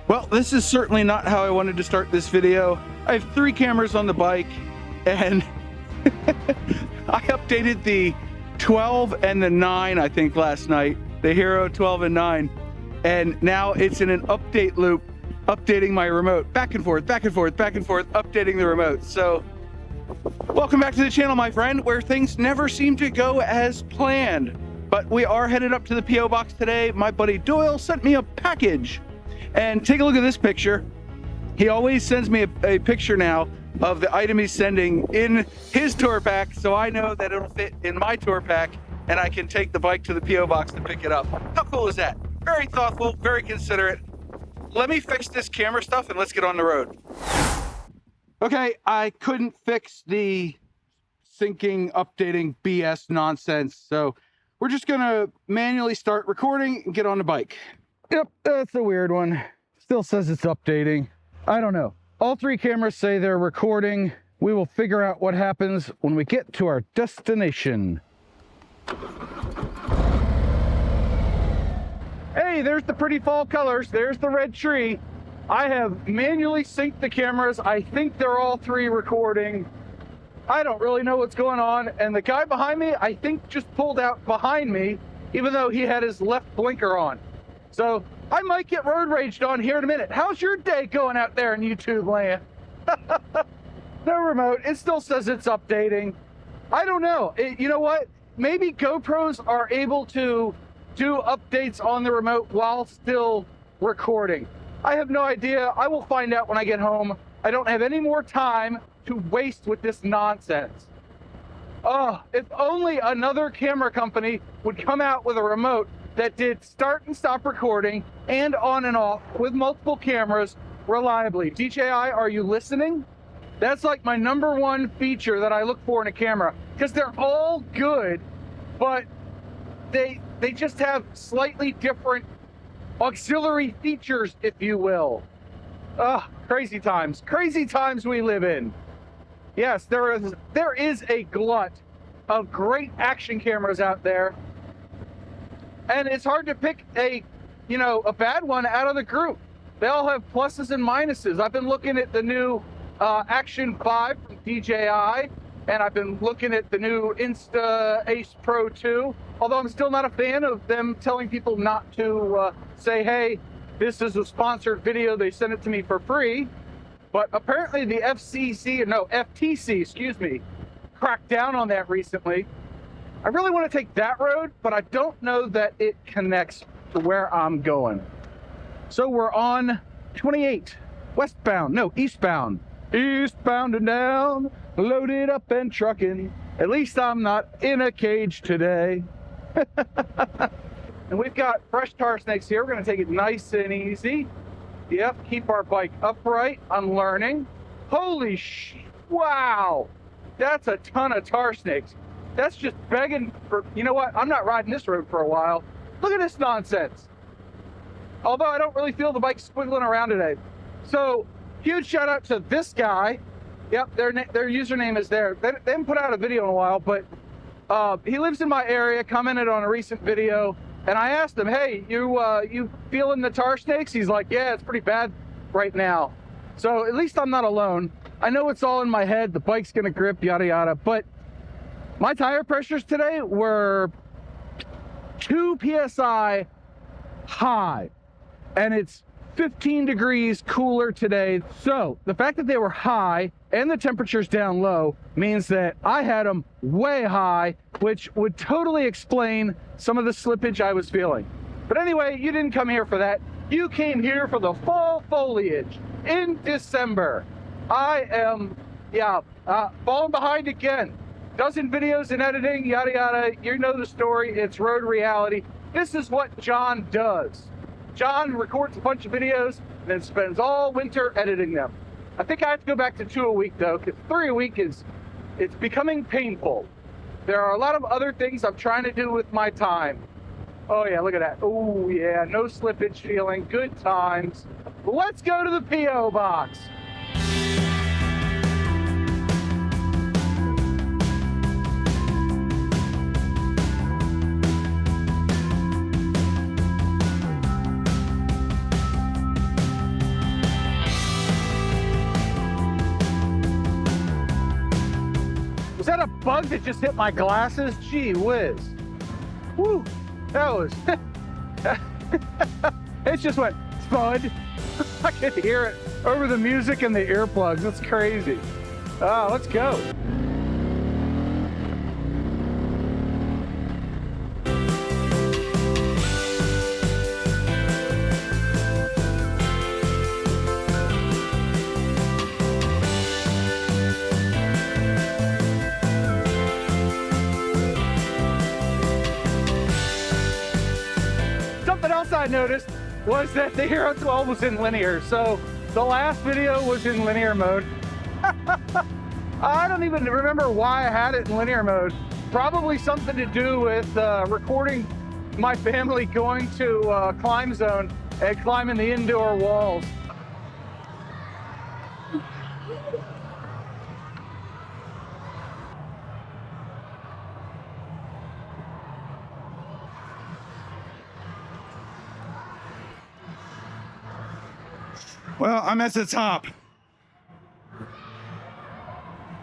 Well, this is certainly not how I wanted to start this video. I have 3 cameras on the bike, and I updated the 12 and the 9, I think, last night. The Hero 12 and 9. And now it's in an update loop, updating my remote. Back and forth, back and forth, back and forth, updating the remote. So, welcome back to the channel, my friend, where things never seem to go as planned. But we are headed up to the P.O. box today. My buddy Doyle sent me a package. And take a look at this picture. He always sends me a picture now of the item he's sending in his tour pack, so I know that it'll fit in my tour pack and I can take the bike to the P.O. box to pick it up. How cool is that? Very thoughtful, very considerate. Let me fix this camera stuff and let's get on the road. Okay, I couldn't fix the syncing, updating BS nonsense, so we're just gonna manually start recording and get on the bike. Yep, that's a weird one. Still says it's updating. I don't know. All 3 cameras say they're recording. We will figure out what happens when we get to our destination. Hey, there's the pretty fall colors. There's the red tree. I have manually synced the cameras. I think they're all 3 recording. I don't really know what's going on. And the guy behind me, I think, just pulled out behind me, even though he had his left blinker on. So I might get road raged on here in a minute. How's your day going out there in YouTube land? No remote. It still says it's updating. I don't know. You know what? Maybe GoPros are able to do updates on the remote while still recording. I have no idea. I will find out when I get home. I don't have any more time to waste with this nonsense. Oh, if only another camera company would come out with a remote that did start and stop recording and on and off with multiple cameras reliably. DJI, are you listening? That's like my #1 feature that I look for in a camera, because they're all good, but they just have slightly different auxiliary features, if you will. Crazy times we live in. Yes, there is a glut of great action cameras out there. And it's hard to pick a bad one out of the group. They all have pluses and minuses. I've been looking at the new Action 5 from DJI, and I've been looking at the new Insta Ace Pro 2, although I'm still not a fan of them telling people not to say, hey, this is a sponsored video, they sent it to me for free. But apparently the FTC, excuse me, cracked down on that recently. I really want to take that road, but I don't know that it connects to where I'm going. So we're on 28, eastbound. Eastbound and down, loaded up and trucking. At least I'm not in a cage today. And we've got fresh tar snakes here. We're going to take it nice and easy. Yep, keep our bike upright. I'm learning. Holy wow. That's a ton of tar snakes. That's just begging for, you know what? I'm not riding this road for a while. Look at this nonsense. Although I don't really feel the bike squiggling around today. So, huge shout out to this guy. Yep, their username is there. They haven't put out a video in a while, but he lives in my area, commented on a recent video, and I asked him, hey, you feeling the tar snakes? He's like, yeah, it's pretty bad right now. So at least I'm not alone. I know it's all in my head, the bike's gonna grip, yada yada, but my tire pressures today were 2 PSI high, and it's 15 degrees cooler today. So the fact that they were high and the temperature's down low means that I had them way high, which would totally explain some of the slippage I was feeling. But anyway, you didn't come here for that. You came here for the fall foliage in December. I am, falling behind again. Dozen videos in editing, yada yada. You know the story. It's road reality. This is what John does. John records a bunch of videos, then spends all winter editing them. I think I have to go back to 2 a week though, because 3 a week it's becoming painful. There are a lot of other things I'm trying to do with my time. Oh yeah, look at that. Oh yeah, no slippage feeling, good times. Let's go to the P.O. box. a bug that just hit my glasses? Gee whiz. Woo, that was, it just went thud. I could hear it over the music and the earplugs. That's crazy. Oh, let's go. Something else I noticed was that the Hero 12 was in linear. So the last video was in linear mode. I don't even remember why I had it in linear mode. Probably something to do with recording my family going to climb zone and climbing the indoor walls. Well, I'm at the top.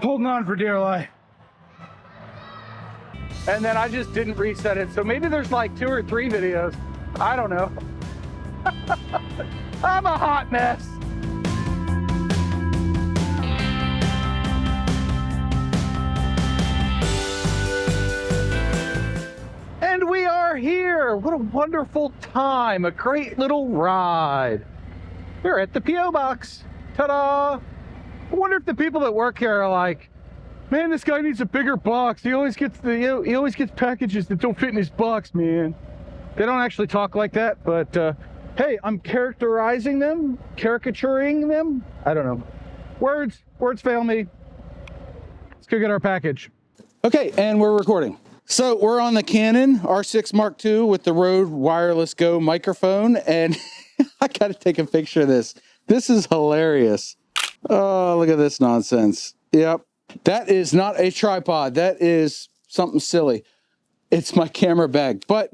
Holding on for dear life. And then I just didn't reset it. So maybe there's like 2 or 3 videos. I don't know. I'm a hot mess. And we are here. What a wonderful time. A great little ride. We're at the P.O. box. Ta-da! I wonder if the people that work here are like, man, this guy needs a bigger box. He always gets packages that don't fit in his box, man. They don't actually talk like that, but hey, I'm caricaturing them. I don't know. Words fail me. Let's go get our package. Okay, and we're recording. So we're on the Canon R6 Mark II with the Rode Wireless Go microphone, and I gotta take a picture of this. This is hilarious. Oh, look at this nonsense. Yep. That is not a tripod. That is something silly. It's my camera bag. But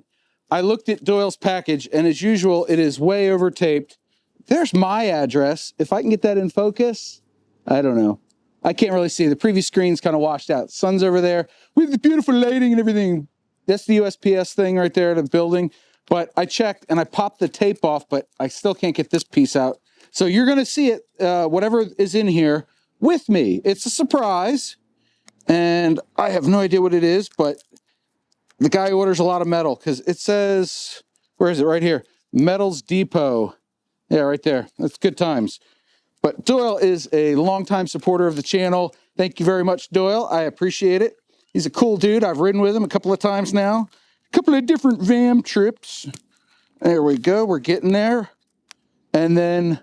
I looked at Doyle's package, and as usual, it is way over taped. There's my address. If I can get that in focus, I don't know. I can't really see. The previous screen's kind of washed out. Sun's over there with the beautiful lighting and everything. That's the USPS thing right there, the building. But I checked and I popped the tape off, but I still can't get this piece out. So you're going to see it, whatever is in here, with me. It's a surprise, and I have no idea what it is, but the guy orders a lot of metal because it says, where is it? Right here. Metals Depot. Yeah, right there. That's good times. But Doyle is a longtime supporter of the channel. Thank you very much, Doyle. I appreciate it. He's a cool dude. I've ridden with him a couple of times now. A couple of different VAM trips. There we go. We're getting there. And then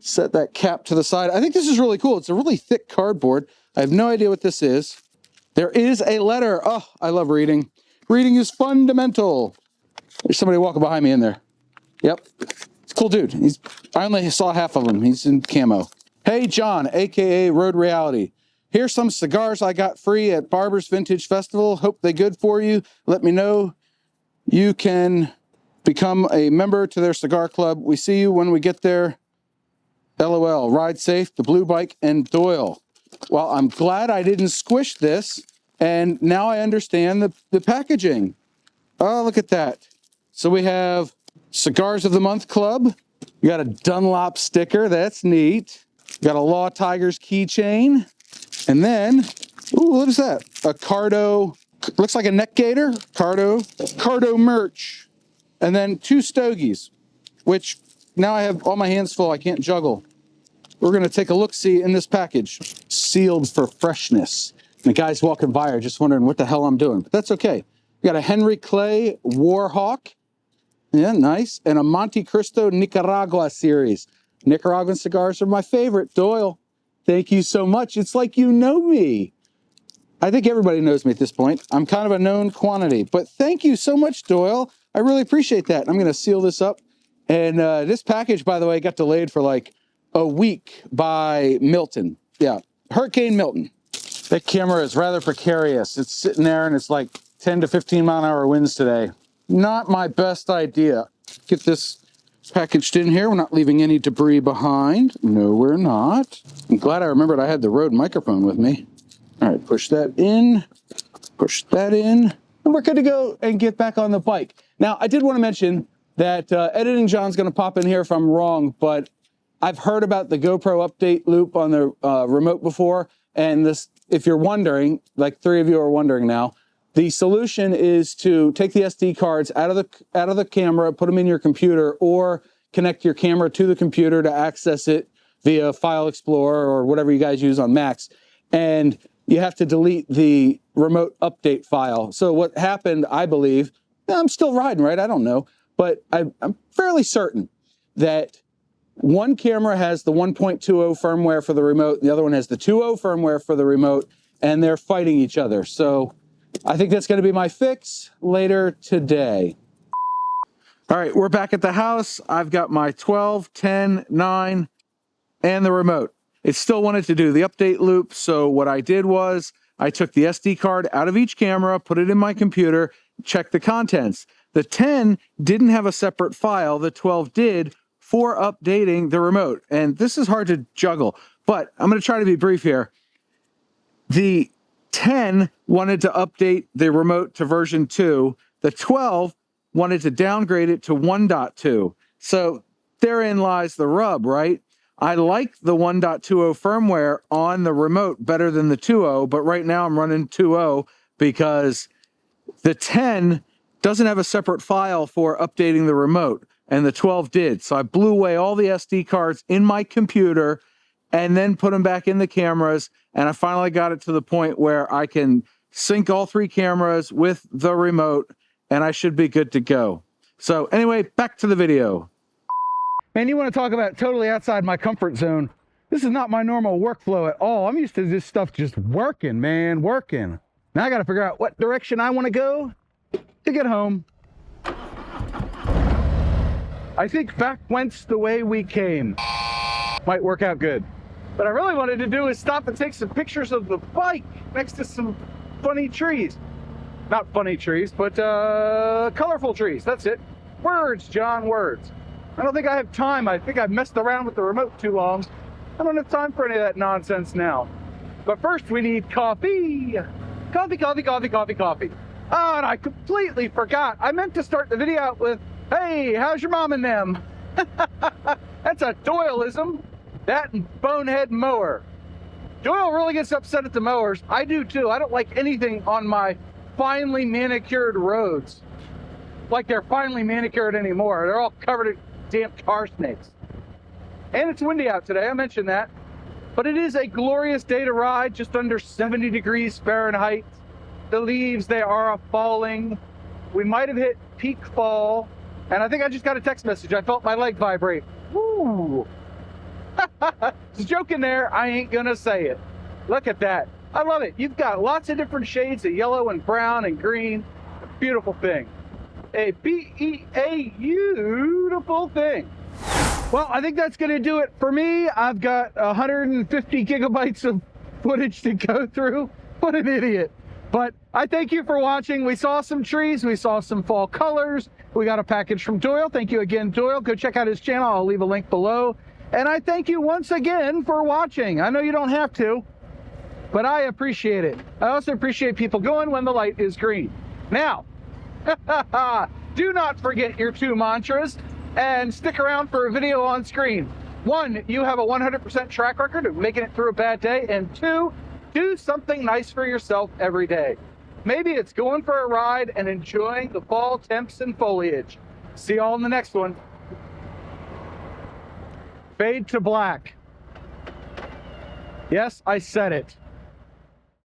set that cap to the side. I think this is really cool. It's a really thick cardboard. I have no idea what this is. There is a letter. Oh, I love reading. Reading is fundamental. There's somebody walking behind me in there. Yep. It's a cool dude. I only saw half of him. He's in camo. Hey, John, a.k.a. Road Reality. Here's some cigars I got free at Barber's Vintage Festival. Hope they're good for you. Let me know. You can become a member to their cigar club. We see you when we get there. LOL. Ride safe. The Blue Bike and Doyle. Well, I'm glad I didn't squish this. And now I understand the packaging. Oh, look at that. So we have Cigars of the Month Club. You got a Dunlop sticker. That's neat. Got a Law Tigers keychain. And then, ooh, what is that? A Cardo, looks like a neck gaiter. Cardo merch. And then 2 stogies, which now I have all my hands full. I can't juggle. We're going to take a look-see in this package. Sealed for freshness. And the guy's walking by are just wondering what the hell I'm doing. But that's okay. We got a Henry Clay Warhawk. Yeah, nice. And a Monte Cristo Nicaragua series. Nicaraguan cigars are my favorite. Doyle, thank you so much. It's like you know me. I think everybody knows me at this point. I'm kind of a known quantity. But thank you so much, Doyle. I really appreciate that. I'm going to seal this up. And this package, by the way, got delayed for like a week by Milton. Yeah, Hurricane Milton. That camera is rather precarious. It's sitting there and it's like 10 to 15 mile an hour winds today. Not my best idea. Get this packaged in here. We're not leaving any debris behind. No, we're not. I'm glad I remembered I had the Rode microphone with me. All right, push that in, and we're good to go and get back on the bike. Now, I did want to mention that Editing John's going to pop in here if I'm wrong, but I've heard about the GoPro update loop on the remote before, and this, if you're wondering, like 3 of you are wondering now, the solution is to take the SD cards out of the camera, put them in your computer, or connect your camera to the computer to access it via File Explorer or whatever you guys use on Macs, and you have to delete the remote update file. So what happened, I believe, I'm still riding, right? I don't know, but I'm fairly certain that one camera has the 1.20 firmware for the remote, the other one has the 2.0 firmware for the remote, and they're fighting each other. So I think that's going to be my fix later today. All right, we're back at the house. I've got my 12, 10, 9, and the remote. It still wanted to do the update loop, so what I did was I took the SD card out of each camera, put it in my computer, checked the contents. The 10 didn't have a separate file, the 12 did, for updating the remote. And this is hard to juggle, but I'm going to try to be brief here. The 10 wanted to update the remote to version 2. The 12 wanted to downgrade it to 1.2. So therein lies the rub, right? I like the 1.20 firmware on the remote better than the 2.0, but right now I'm running 2.0 because the 10 doesn't have a separate file for updating the remote, and the 12 did. So I blew away all the SD cards in my computer and then put them back in the cameras, and I finally got it to the point where I can sync all 3 cameras with the remote, and I should be good to go. So anyway, back to the video. Man, you want to talk about totally outside my comfort zone. This is not my normal workflow at all. I'm used to this stuff just working, man, working. Now I got to figure out what direction I want to go to get home. I think back whence the way we came might work out good. What I really wanted to do is stop and take some pictures of the bike next to some funny trees. Not funny trees, but colorful trees. That's it. Words, John, words. I don't think I have time. I think I've messed around with the remote too long. I don't have time for any of that nonsense now. But first we need coffee. Coffee, coffee, coffee, coffee, coffee. Oh, and I completely forgot. I meant to start the video out with, hey, how's your mom and them? That's a Doyleism. That and bonehead mower. Doyle really gets upset at the mowers. I do too. I don't like anything on my finely manicured roads. Like they're finely manicured anymore. They're all covered in damn car snakes. And it's windy out today, I mentioned that. But it is a glorious day to ride, just under 70 degrees Fahrenheit. The leaves, they are falling. We might have hit peak fall. And I think I just got a text message. I felt my leg vibrate. Woo! There's a joke in there, I ain't gonna say it. Look at that. I love it. You've got lots of different shades of yellow and brown and green. Beautiful thing. A beautiful thing. Well, I think that's going to do it for me. I've got 150 gigabytes of footage to go through. What an idiot. But I thank you for watching. We saw some trees. We saw some fall colors. We got a package from Doyle. Thank you again, Doyle. Go check out his channel. I'll leave a link below. And I thank you once again for watching. I know you don't have to, but I appreciate it. I also appreciate people going when the light is green. Now, do not forget your 2 mantras and stick around for a video on screen. 1, you have a 100% track record of making it through a bad day. And 2, do something nice for yourself every day. Maybe it's going for a ride and enjoying the fall temps and foliage. See y'all in the next one. Fade to black. Yes, I said it.